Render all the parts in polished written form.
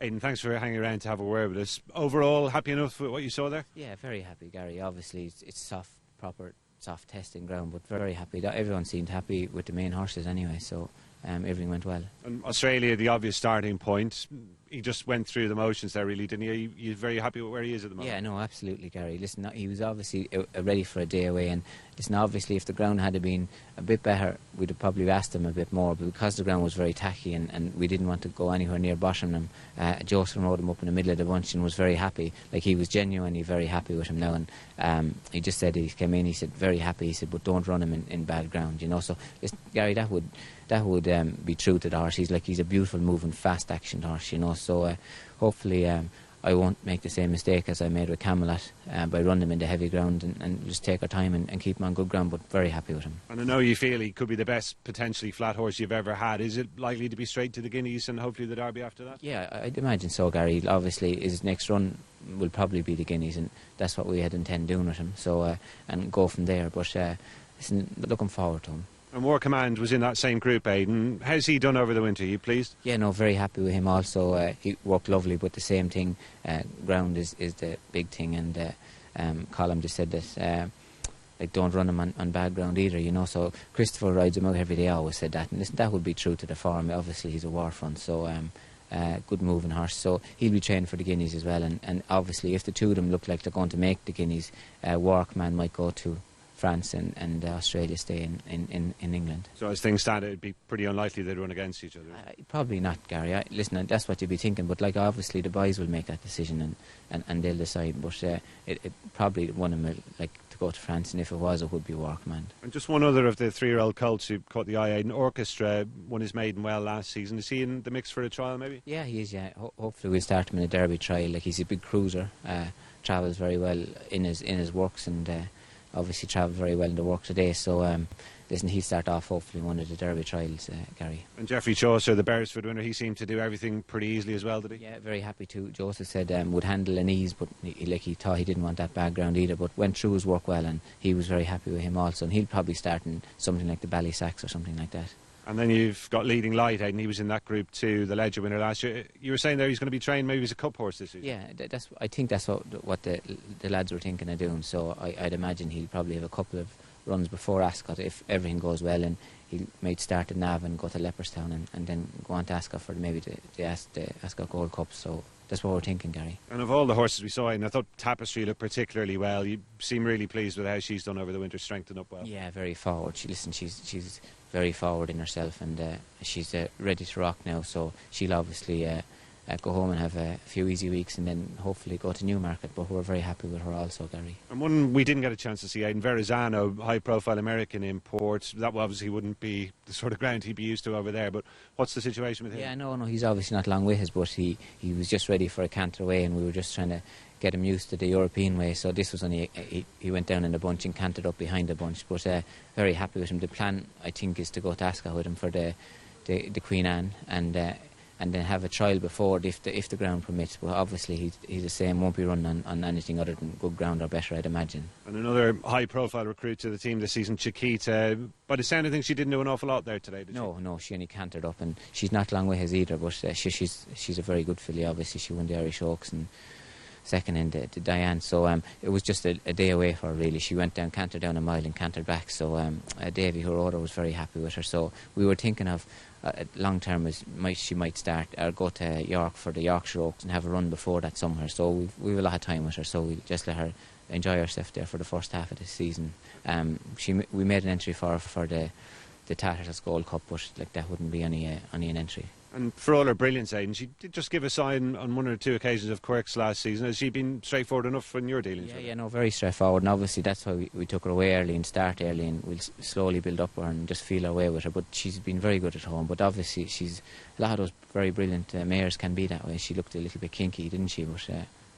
Aidan, thanks for hanging around to have a word with us. Overall, happy enough with what you saw there? Yeah, very happy, Gary. Obviously, it's soft, proper, soft testing ground, but very happy. Everyone seemed happy with the main horses anyway, so everything went well. And Australia, the obvious starting point. He just went through the motions there, really, didn't he? You're very happy with where he is at the moment? Yeah, no, absolutely, Gary. Listen, he was obviously ready for a day away, and listen, obviously, if the ground had been a bit better, we'd have probably asked him a bit more, but because the ground was very tacky and we didn't want to go anywhere near bottom him, Joseph rode him up in the middle of the bunch and was very happy. Like, he was genuinely very happy with him now, and he just said, he came in, he said, very happy, he said, but don't run him in bad ground, you know. So, listen, Gary, that would be true to the horse. He's a beautiful, moving, fast-actioned horse, you know. So hopefully I won't make the same mistake as I made with Camelot by running him into heavy ground and just take our time and keep him on good ground, but very happy with him. And I know you feel he could be the best potentially flat horse you've ever had. Is it likely to be straight to the Guineas and hopefully the Derby after that? Yeah, I'd imagine so, Gary. Obviously his next run will probably be the Guineas, and that's what we had intended doing with him, so and go from there. But listen, looking forward to him. And War Command was in that same group, Aidan. How's he done over the winter? Are you pleased? Yeah, no, very happy with him also. He worked lovely, but the same thing, ground is the big thing, and Colin just said that like, don't run him on bad ground either, you know. So Christopher rides him out every day, always said that, and listen, that would be true to the form. Obviously he's a war front, so good moving horse, so he'll be trained for the Guineas as well, and obviously if the two of them look like they're going to make the Guineas, War Command might go to France and Australia stay in England. So as things stand, it'd be pretty unlikely they'd run against each other? Probably not, Gary. Listen, that's what you'd be thinking, but like, obviously the boys will make that decision and they'll decide, but it probably one of them will like to go to France, and if it was, it would be War Command. And just one other of the 3-year-old colts who caught the eye, Aidan, Orchestra won his maiden well last season. Is he in the mix for a trial maybe? Yeah, he is, yeah. Hopefully we'll start him in a Derby trial. Like, he's a big cruiser, travels very well in his works, and obviously travelled very well in the work today, so listen, he'll start off hopefully in one of the Derby trials, Gary. And Jeffrey Chaucer, the Beresford winner, he seemed to do everything pretty easily as well, did he? Yeah, very happy too. Joseph said would handle an ease, but he thought he didn't want that background either, but went through his work well, and he was very happy with him also, and he'll probably start in something like the Ballysacks or something like that. And then you've got Leading Light, Aidan. He was in that group too, the Ledger winner last year. You were saying there he's going to be trained maybe as a cup horse this season? Yeah, I think that's what the lads were thinking of doing, so I'd imagine he'll probably have a couple of runs before Ascot if everything goes well, and he might start at Navan and go to Leopardstown and then go on to Ascot for maybe the Ascot Gold Cup, so that's what we're thinking, Gary. And of all the horses we saw, and I thought Tapestry looked particularly well. You seem really pleased with how she's done over the winter, strengthened up well. Yeah, very forward. She's very forward in herself, and she's ready to rock now, so she'll obviously go home and have a few easy weeks and then hopefully go to Newmarket, but we're very happy with her also, Gary. And one we didn't get a chance to see, Aidan, Verzano, high profile American import. That obviously wouldn't be the sort of ground he'd be used to over there, but what's the situation with him? Yeah, no, he's obviously not long with us, but he was just ready for a canter away, and we were just trying to get him used to the European way, so this was only he went down in a bunch and cantered up behind the bunch, but very happy with him. The plan, I think, is to go to Ascot with him for the Queen Anne, and then have a trial before if the ground permits, but obviously he's the same, won't be running on anything other than good ground or better, I'd imagine. And another high profile recruit to the team this season, Chiquita. By the sound of things, she didn't do an awful lot there today, did she? No, she only cantered up, and she's not long with us either, but she's a very good filly. Obviously she won the Irish Oaks and second in the Diane, so it was just a day away for her really. She went down, cantered down a mile and cantered back, so Davy, her order, was very happy with her, so we were thinking of long term she might start or go to York for the Yorkshire Oaks and have a run before that somewhere, so we've a lot of time with her, so we'll just let her enjoy herself there for the first half of the season. We made an entry for the Tatars Gold Cup, but like, that wouldn't be any an entry. And for all her brilliance, Aidan, she did just give a sign on one or two occasions of quirks last season. Has she been straightforward enough in your dealings with her? Yeah, no, very straightforward, and obviously that's why we took her away early and start early, and we'll slowly build up her and just feel our way with her. But she's been very good at home, but obviously a lot of those very brilliant mares can be that way. She looked a little bit kinky, didn't she? But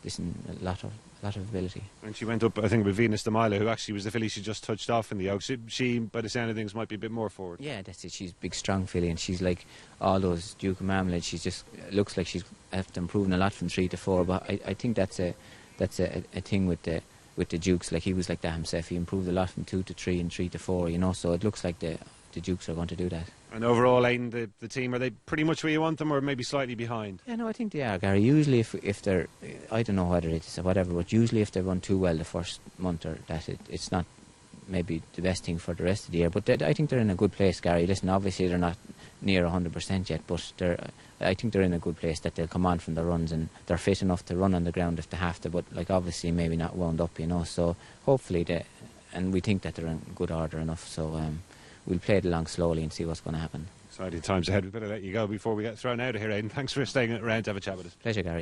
listen, a lot of ability. And she went up, I think, with Venus de Milo, who actually was the filly she just touched off in the Oaks. She, by the sound of things, might be a bit more forward. Yeah, that's it. She's a big, strong filly, and she's like all those Duke of Marmalade. She's just looks like she's improving a lot from 3 to 4. But I think that's a thing with the Dukes. Like, he was like that himself. He improved a lot from 2 to 3 and 3 to 4. You know, so it looks like the the Dukes are going to do that. And overall, Aidan, the team, are they pretty much where you want them, or maybe slightly behind? Yeah, no, I think they are, Gary. Usually if they're, I don't know whether it's whatever, but usually if they run too well the first month, or that it's not maybe the best thing for the rest of the year. But I think they're in a good place, Gary. Listen, obviously they're not near 100% yet, but I think they're in a good place, that they'll come on from the runs, and they're fit enough to run on the ground if they have to, but like obviously maybe not wound up, you know. So hopefully and we think that they're in good order enough, so we'll play it along slowly and see what's going to happen. Exciting times ahead. We better let you go before we get thrown out of here, Aidan. Thanks for staying around to have a chat with us. Pleasure, Gary.